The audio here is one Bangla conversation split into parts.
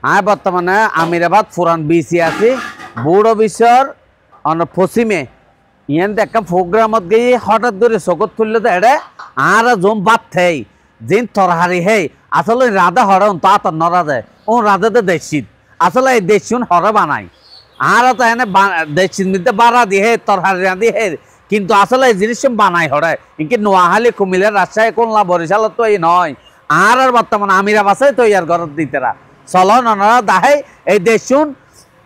আয় বর্তমানে আমিরাবাদ পুরান বিসি আছি বোর্ড অফিসর পশ্চিমে ইয়ান একটা প্রোগ্রামত গিয়ে হঠাৎ করে চকত তুললে তো এটা আর জম বাদ থেই জিন তরহারি হেই আসলে রাধা হরণ তা তো নরা যায় ও রাধাতে দেশিত আসলে এই দেশুন হর বানাই আর তো এনে দেশির মধ্যে বাড়া দিয়ে হে তরহারি রাঁধি হে কিন্তু আসলে এই জিনিস বানাই হরে ইনকি নোয়াখালী কুমিল্লা রাজশাহী খুলনা বরিশাল তো এই নয় আর বর্তমানে আমিরাবাদে তো ইয়ার ঘর দিতেরা চলন ওনারা দাহে এই দেশুন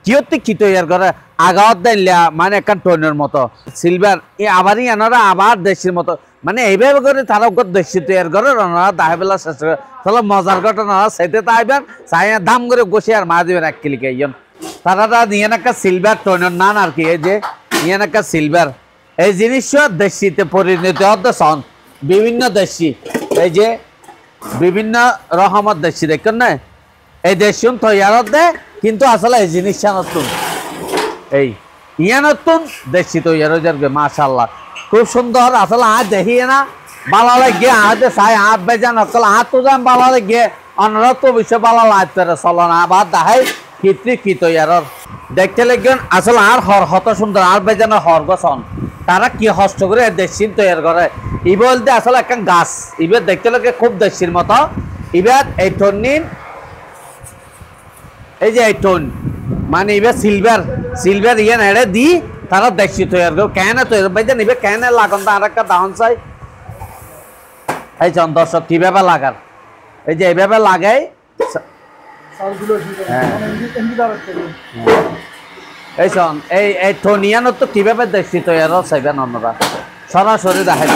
কিয়তে কি তৈয়ার করে আগাওয়াত দিলা মানে একটা টনের মতো সিলভার এই আবারই এনারা আবার দেশের মতো মানে এইভাবে করে তারা দেশি তৈয়ার করে ওনারা দাহে বেলা শেষ করে তাহলে মজার ঘটনা সেতে তাইবেন চাই দাম করে বসে আর মা দিবেন এক কিলিকে ইয়ন তারা নিয়ে একটা সিলভার টনের নান আর কি এই যে নিয়ে একটা সিলভার এই জিনিস দেশিতে পরিণত হতে সন বিভিন্ন দেশি এই যে বিভিন্ন রকমের দেশি দেখেন না এই দেশুন তৈয়ারত দেয় কিন্তু আসলে এই জিনিসটা নতুন এই ইয়া নতুন দেশি তৈয়ার যাবে মাশাআল্লাহ খুব সুন্দর আসলে আজ দেখিয়ে না ভালো লাগে আজ চাই হাত বেজান আসলে হাত তো যান ভালো লাগে অন্যরা তো বিশ্ব ভালো লাগতে চলো না আবার দেখাই কৃত্রি কি তৈয়ার দেখতে লাগবেন আসলে আর হর হত সুন্দর আর বেজানো হর গছন তারা কি হস্ত করে দেশি তৈয়ার করে ই বলতে আসলে একটা গাছ ইবার দেখতে লাগে খুব দেশির মতো এবার এই টনিন এই যে এই টোন মানে এবার সিলভার ইয়ান এড়ে দি তারা দেখছি তৈরি করো কেন তৈরি ভাই জান এবার কেন লাগান তো আর একটা দাহন চাই এই জন দর্শক কিভাবে লাগার এই যে এইভাবে লাগাই এই শোন এই টোনিয়ানো তো কিভাবে দেখছি তৈরি চাইবেন অন্যরা সরাসরি দেখাই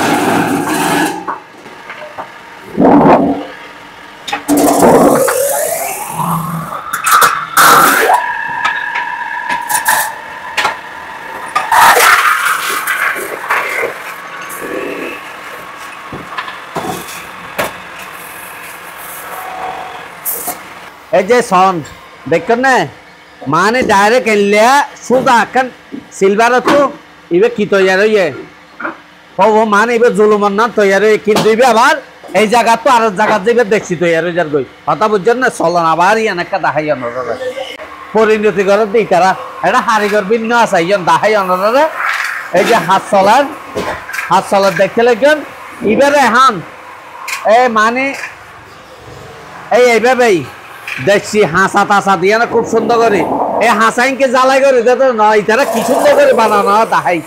এই যে সন দেখেন না মানে ডাইরেক্ট এলে সুদা এখন সিলভার তো এবার কি তৈরি হইয়ে ও মানে এবার জুলুমান না তৈরি কিন্তু এবার আবার এই জায়গা তো আর জায়গা যাবে দেখছি তৈরি হয়ে যার গই কথা বুঝছেন না চলন আবার ইয়ান একটা দাহাই অনরা পরিণতি করে দিই তারা এটা হারিগর ভিন্ন আছে ইয়ান দাহাই অনরা এই যে হাত চলার দেখতে লাগবেন এবারে হান এই মানে এইভাবেই দেখছি হাসা টাসা দিয়ে না খুব সুন্দর করে এই হাসাইনকে জ্বালাই করে দিতে নয় তারা কি সুন্দর করে বানানো তাহাই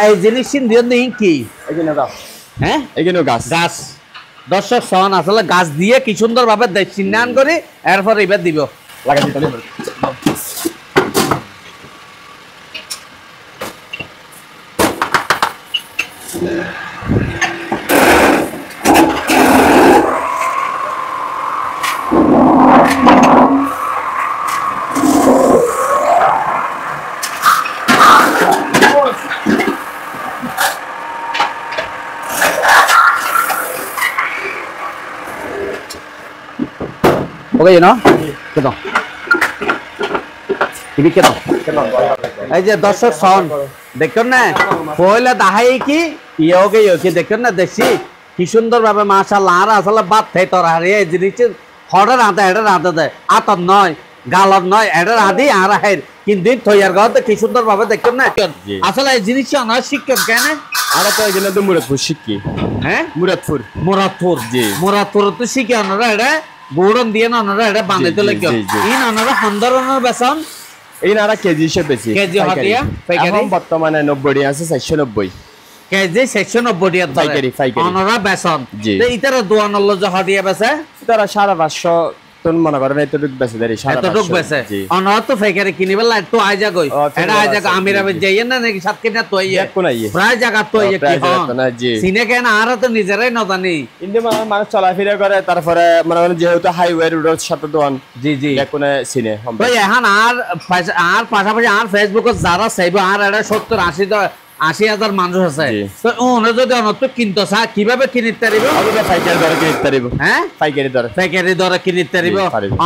এই জিনিস দিয়ে কি হ্যাঁ এখানে গাছ দর্শক সন আসলে গাছ দিয়ে কি সুন্দর ভাবে চিহ্নান করে এরপর এবার দিব লাগাই দিতে ওকে না কেন টিভি কেন এই যে দর্শক সন দেখেন না পয়লা দাহাই কি ইয়োগে ইয়োকে দেখেন না দেখছি কি সুন্দর ভাবে মাশাআল্লাহ আর আসলে বাদ থাই তোর হারে এই জিনিস হড়ের হাতে এটার হাতে দেয় আতর নয় গালর নয় এটার হাতে আর হের কিন্তু তৈয়ার করতে কি সুন্দর ভাবে দেখেন না আসলে এই জিনিসটা না শিক্ষক কেন আর তো এগুলো তো মুরাদপুর শিখি হ্যাঁ মুরাদপুর জি মুরাদপুর তো শিখে আমরা এটা বোড়ন দিয়ে ওনারা এটা বানাইতে লাগে ইন ওনারা হন্দরনের বেসন এই নারা কেজি হিসেবে বেশি কেজি হটিয়া এখন বর্তমানে 90 আছে 490 কেজি 490 এর পাইকারি ওনারা বেসন তো ইতারা দোয়ানল যে হটিয়া বেসে তারা 550 টন মনে করেন এতটুক বেচে দেরি 550 এতটুক বেচে ওনারা তো পাইকারি কিনিবে লাই তো আইজা গই এটা আইজা আমিরাবে যাইয়ে না নাকি সাত কিনা তো ইয়ে প্রায় জায়গা তো ইয়ে কি হন সিনে কেন আর তো নিজেরাই না জানি ইন্দে মানুষ চলাফেরা করে তারপরে মনে করেন যেহেতু হাইওয়ে রোডের সাথে দোকান জি কোনে সিনে তো এখন আর পাশাপাশি আর ফেসবুকে যারা চাইবে আর এটা 70-80 80,000 মানুষ আছে তো ওনে যদি অনত কিনতে চায় কিভাবে কিনিতে পারিব পাইকারি দরে কিনিতে পারিব হ্যাঁ পাইকারি দরে কিনিতে পারিব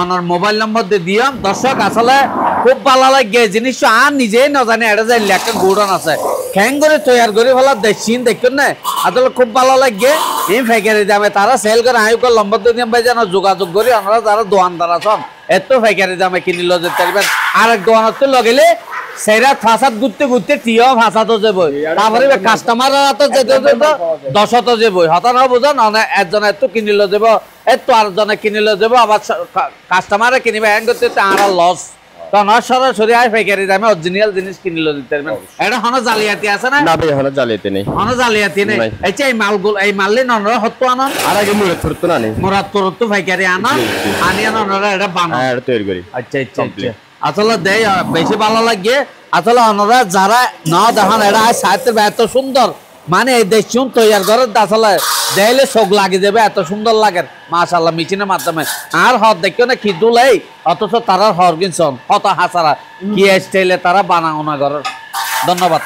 অনর মোবাইল নম্বর দিয়ে দিয়াম দর্শক আসলে খুব ভালো লাগে জিনিস আর নিজেই না জানে এটা যে লেখা গুড়ন আছে খ্যাং করে তৈয়ার করে ফেলা দেখছিন দেখুন না আসলে খুব ভালো লাগে এই পাইকারি দামে তারা সেল করে আয়ুক নম্বর দিয়ে দিয়াম ভাই যেন যোগাযোগ করি আমরা যারা দোকানদার আছেন এত পাইকারি দামে কিনিল যেতে পারবেন আরেক দোকানত লগেলে সেরা ফাসাদ ঘুরতে ঘুরতে টিও ভাষাতো যাবো তারপরে কাস্টমাররা তো যেতে যেতে দশত যাবো হতানো বুঝো না একজন এত কিনিল যাব এত আরেকজনে কিনিল যাব আবার কাস্টমারে কিনিবে হ্যাং করতে আর লস তখন সরাসরি আয় পাইকারি দামে অরিজিনাল জিনিস কিনিল দিতে পারবেন এটা হনো জালিয়াতি আছে না না ভাই হলো জালিয়াতি নেই হনো জালিয়াতি নেই এই যে এই মালগুলো এই মাললে ননরা হতো আনন আর আগে মুরাদ করতো না নেই মোরাদ তো পাইকারি আনন আনিয়া ননরা এটা বানান হ্যাঁ এটা তৈরি করি আচ্ছা আচ্ছা আচ্ছা আসলে দেয় বেশি ভালো লাগে আসলে ওনারা যারা না দেখেন এটা সাহিত্যের এত সুন্দর মানে এই দেশুন তৈয়ার করে আসলে দেখলে চোখ লাগে যাবে এত সুন্দর লাগে মাশাআল্লাহ মেশিনের মাধ্যমে আর হর দেখিও না কি দুলাই অথচ তারা হর কিনছন কত হাসারা কি স্টাইলে তারা বানাও না ঘরের ধন্যবাদ।